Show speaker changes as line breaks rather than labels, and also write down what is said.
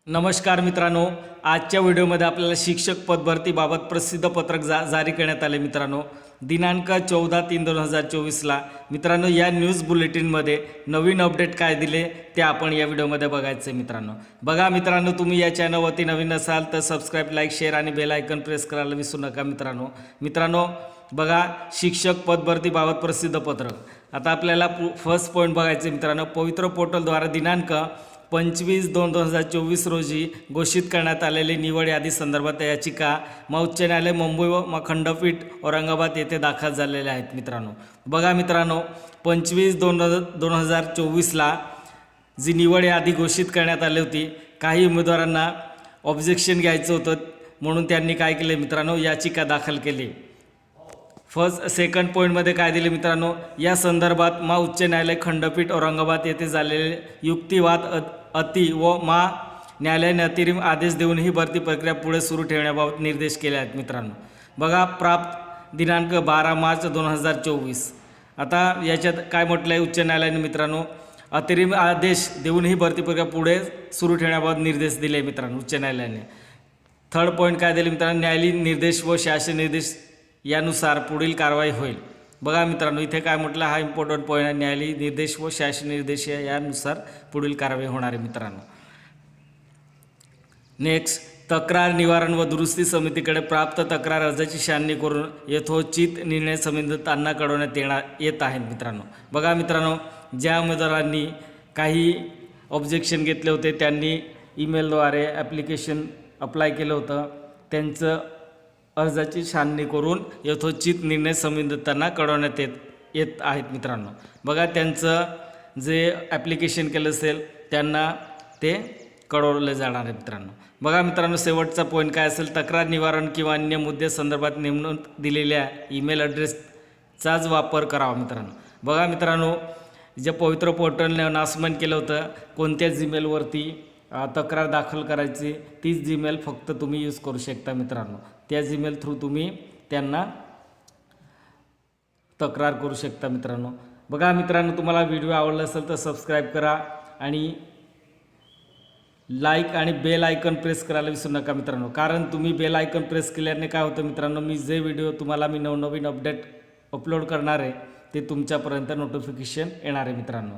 नमस्कार मित्रांनो, आजच्या व्हिडिओमध्ये आपल्याला शिक्षक पद भरतीबाबत प्रसिद्ध पत्रक जारी करण्यात आले मित्रांनो. दिनांक 14/3/2024ला मित्रांनो या न्यूज बुलेटिनमध्ये नवीन अपडेट काय दिले ते आपण या व्हिडिओमध्ये बघायचं मित्रांनो. बघा मित्रांनो, तुम्ही या चॅनलवरती नवीन असाल तर सबस्क्राईब, लाईक, शेअर आणि बेल आयकन प्रेस करायला विसरू नका मित्रांनो. बघा, शिक्षक पद भरतीबाबत प्रसिद्ध पत्रक. आता आपल्याला फर्स्ट पॉईंट बघायचे मित्रांनो. पवित्र पोर्टलद्वारा दिनांक 25/2/2024 रोजी घोषित करण्यात आलेली निवड यादी संदर्भात याचिका उच्च न्यायालय मुंबई व खंडपीठ औरंगाबाद येथे दाखल झालेल्या आहेत मित्रांनो. बघा मित्रांनो, 25/2/2024ला जी निवड यादी घोषित करण्यात आली होती, काही उमेदवारांना ऑब्जेक्शन घ्यायचं होतं म्हणून त्यांनी काय केले मित्रांनो, याचिका दाखल केली. सेकंड पॉईंटमध्ये काय दिले मित्रांनो, या संदर्भात उच्च न्यायालय खंडपीठ औरंगाबाद येथे झालेले युक्तिवाद अति व न्यायालयाने अंतरिम आदेश देऊन ही भरती प्रक्रिया पुढे सुरू ठेवण्याबाबत निर्देश केले आहेत मित्रांनो. बघा, प्राप्त दिनांक 12 मार्च 2024. आता याच्यात काय म्हटलं आहे उच्च न्यायालयाने मित्रांनो, अंतरिम आदेश देऊन ही भरती प्रक्रिया पुढे सुरू ठेवण्याबाबत निर्देश दिले मित्रांनो उच्च न्यायालयाने. थर्ड पॉईंट काय दिले मित्रांनो, न्यायालयीन निर्देश व शासन निर्देश यानुसार पुढील कारवाई होईल. बघा मित्रांनो, इथे काय म्हटलं, हा इम्पॉर्टंट पॉईंट आहे. न्यायालयीन निर्देश व शासन निर्देश यानुसार पुढील कारवाई होणार आहे मित्रांनो. नेक्स्ट, तक्रार निवारण व दुरुस्ती समितीकडे प्राप्त तक्रार अर्जाची छाननी करून यथोचित निर्णय संबंधितांना कळवण्यात येत आहेत मित्रांनो. बघा मित्रांनो, ज्या उमेदवारांनी काही ऑब्जेक्शन घेतले होते त्यांनी ईमेलद्वारे ॲप्लिकेशन अप्लाय केलं होतं, त्यांचं अर्जाची छाननी करून यथोचित निर्णय संबंधितांना कळवण्यात येत आहेत मित्रांनो. बघा, त्यांचं जे ॲप्लिकेशन केलं असेल त्यांना ते कळवले जाणार आहे मित्रांनो. बघा मित्रांनो, शेवटचा पॉईंट काय असेल, तक्रार निवारण किंवा अन्य मुद्दे संदर्भात नेमणूक दिलेल्या ईमेल ॲड्रेसचाच वापर करावा मित्रांनो. बघा मित्रांनो, जे पवित्र पोर्टलने अनाउन्समेंट केलं होतं कोणत्या जीमेलवरती तक्रार दाखल करायची, तीच जीमेल फक्त तुम्ही यूज करू शकता मित्रांनो. त्या जीमेल थ्रू तुम्ही त्यांना तक्रार करू शकता मित्रांनो. बघा मित्रांनो, तुम्हाला व्हिडिओ आवडला असेल तर सबस्क्राईब करा आणि लाईक आणि बेल आयकन प्रेस करायला विसरू नका मित्रांनो. कारण तुम्ही बेल आयकन प्रेस केल्याने काय होतं मित्रांनो, मी जे व्हिडिओ तुम्हाला नवनवीन अपडेट अपलोड करणार आहे ते तुमच्यापर्यंत नोटिफिकेशन येणार आहे मित्रांनो.